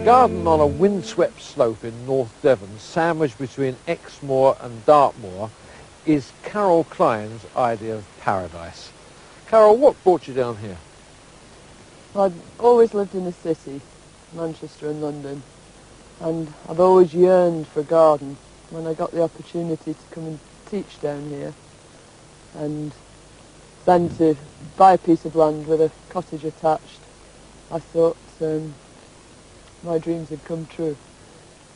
garden on a windswept slope in North Devon, sandwiched between Exmoor and Dartmoor, is Carol Klein's idea of paradise. Carol, what brought you down here? Well, I've always lived in the city, Manchester and London, and I've always yearned for a garden. When I got the opportunity to come and teach down here, and then to buy a piece of land with a cottage attached, I thought my dreams had come true.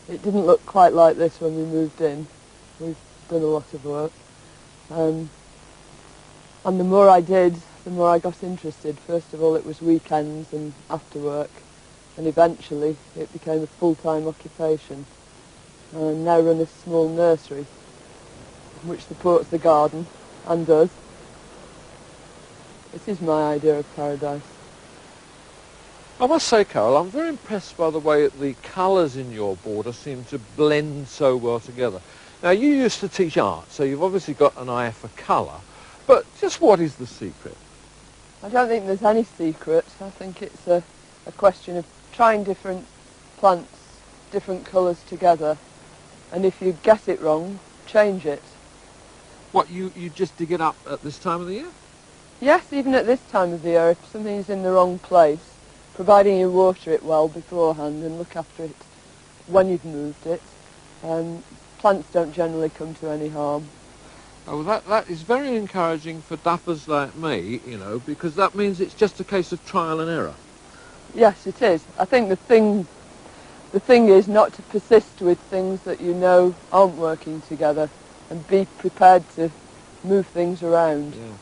It didn't look quite like this when we moved in. We've done a lot of work. And the more I did, the more I got interested. First of all, it was weekends and after work, and eventually it became a full-time occupation. I now run a small nursery which supports the garden and us. It is my idea of paradise. I must say, Carol, I'm very impressed by the way that the colours in your border seem to blend so well together. Now, you used to teach art, so you've obviously got an eye for colour, but just what is the secret? I don't think there's any secret. I think it's a question of trying different plants, different colours together, and if you get it wrong, change it. What, you just dig it up at this time of the year? Yes, even at this time of the year, if something is in the wrong place, providing you water it well beforehand and look after it when you've moved it, plants don't generally come to any harm. Oh, that is very encouraging for duffers like me, you know, because that means it's just a case of trial and error. Yes, it is. I think the thing is not to persist with things that you know aren't working together, and be prepared to move things around. Yeah.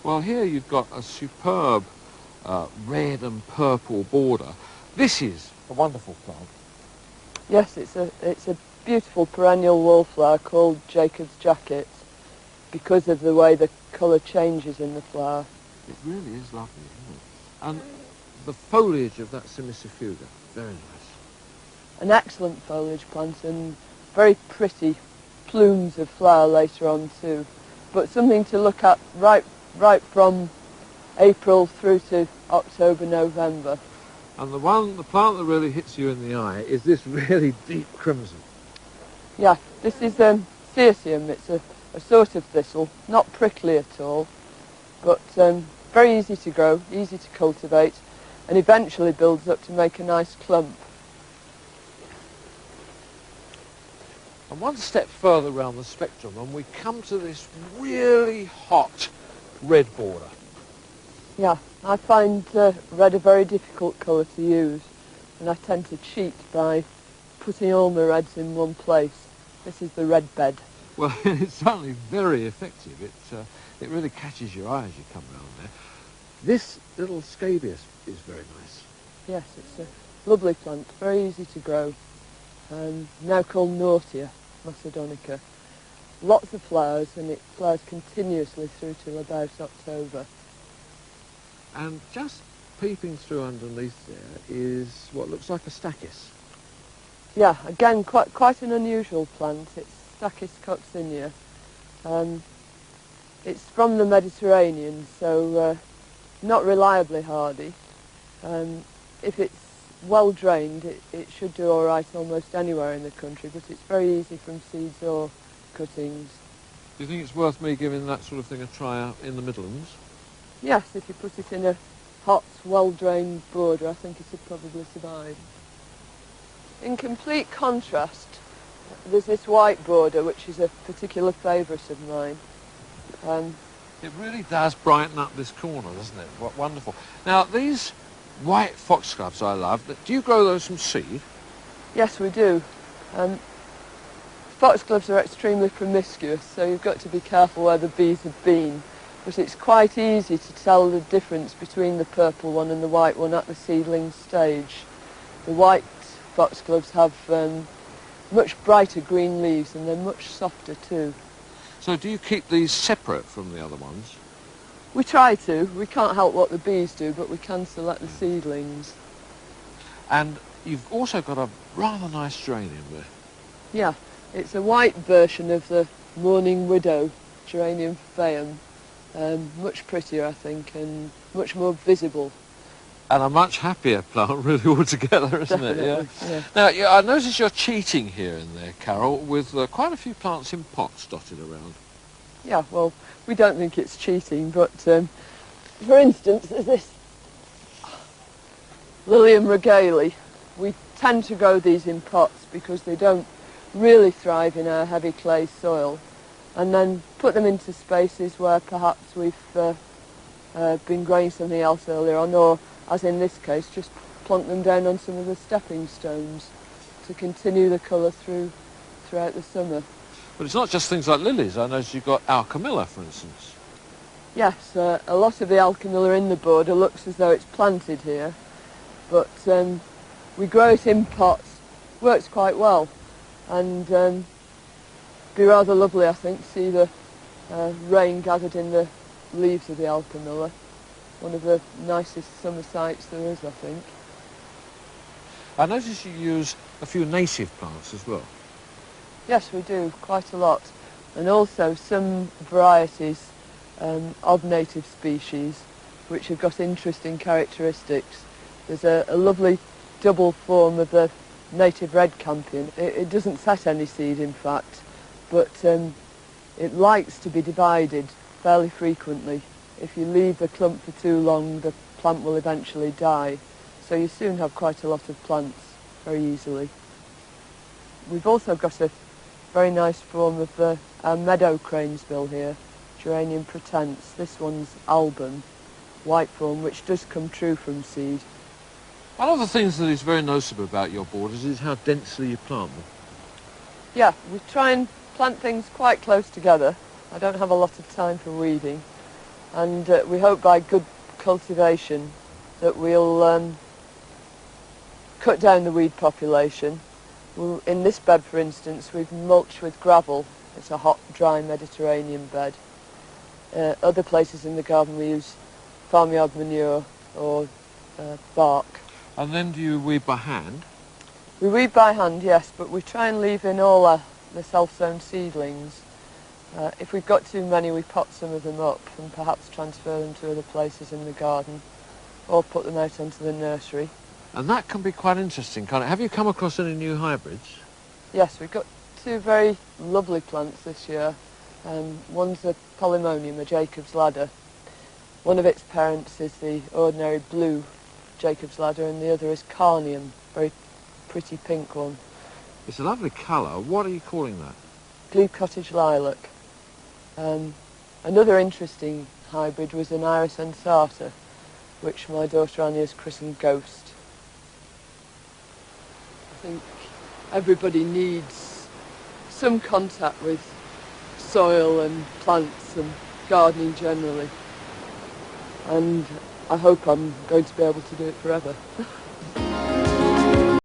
Well, here you've got a superb red and purple border. This is a wonderful plant. Yes, it's a beautiful perennial wallflower called Jacob's Jacket, because of the way the colour changes in the flower. It really is lovely, isn't it? And the foliage of that Cimicifuga, very nice. An excellent foliage plant and very pretty plumes of flower later on too, but something to look at right from April through to October, November. And the plant that really hits you in the eye is this really deep crimson. Yeah, this is Theoseum. It's a sort of thistle, not prickly at all, but very easy to grow, easy to cultivate, and eventually builds up to make a nice clump. And one step further around the spectrum and we come to this really hot red border. Yeah, I find red a very difficult colour to use, and I tend to cheat by putting all my reds in one place. This is the red bed. Well, it's certainly very effective. It really catches your eye as you come round there. This little scabious is very nice. Yes, it's a lovely plant, very easy to grow. Now called Nautia Macedonica. Lots of flowers, and it flowers continuously through till about October. And just peeping through underneath there is what looks like a stachys. Yeah, again, quite an unusual plant. It's Stachys coccinea. It's from the Mediterranean, so not reliably hardy. If it's well drained, it should do all right almost anywhere in the country, but it's very easy from seeds or cuttings. Do you think it's worth me giving that sort of thing a try out in the Midlands? Yes, if you put it in a hot, well-drained border, I think it would probably survive. In complete contrast, there's this white border, which is a particular favourite of mine. It really does brighten up this corner, doesn't it? What wonderful. Now, these white foxgloves I love, do you grow those from seed? Yes, we do. Foxgloves are extremely promiscuous, so you've got to be careful where the bees have been. But it's quite easy to tell the difference between the purple one and the white one at the seedling stage. The white foxgloves have much brighter green leaves, and they're much softer too. So do you keep these separate from the other ones? We try to. We can't help what the bees do, but we can select the seedlings. And you've also got a rather nice geranium there. Yeah, it's a white version of the Mourning Widow, Geranium phaeum. Much prettier, I think, and much more visible. And a much happier plant, really, altogether, isn't it? Definitely, yeah. Now, yeah, I notice you're cheating here and there, Carol, with quite a few plants in pots dotted around. Yeah, well, we don't think it's cheating, but for instance, there's this Lilium regale. We tend to grow these in pots because they don't really thrive in our heavy clay soil, and then put them into spaces where perhaps we've been growing something else earlier on, or, as in this case, just plonk them down on some of the stepping stones to continue the colour throughout the summer. But it's not just things like lilies. I notice you've got alchemilla, for instance. Yes, a lot of the alchemilla in the border looks as though it's planted here, but we grow it in pots. Works quite well, and be rather lovely, I think, to see the rain gathered in the leaves of the alchemilla. One of the nicest summer sights there is, I think. I notice you use a few native plants as well. Yes, we do, quite a lot. And also some varieties of native species which have got interesting characteristics. There's a lovely double form of the native red campion. It doesn't set any seed, in fact, but it likes to be divided fairly frequently. If you leave the clump for too long, the plant will eventually die. So you soon have quite a lot of plants very easily. We've also got a very nice form of the meadow cranesbill here, Geranium pratense. This one's album, white form, which does come true from seed. One of the things that is very noticeable about your borders is how densely you plant them. Yeah, we try and plant things quite close together. I don't have a lot of time for weeding, and we hope by good cultivation that we'll cut down the weed population. In this bed, for instance, we've mulched with gravel. It's a hot, dry Mediterranean bed. Other places in the garden we use farmyard manure or bark. And then do you weed by hand? We weed by hand, yes, but we try and leave in all the self-sown seedlings. If we've got too many, we pot some of them up and perhaps transfer them to other places in the garden or put them out onto the nursery. And that can be quite interesting, can't it? Have you come across any new hybrids? Yes, we've got two very lovely plants this year. One's a Polymonium, a Jacob's Ladder. One of its parents is the ordinary blue Jacob's Ladder, and the other is Carnium, very pretty pink one. It's a lovely colour. What are you calling that? Blue Cottage Lilac. Another interesting hybrid was an Iris ensata, which my daughter Anya has christened Ghost. I think everybody needs some contact with soil and plants and gardening generally, and I hope I'm going to be able to do it forever.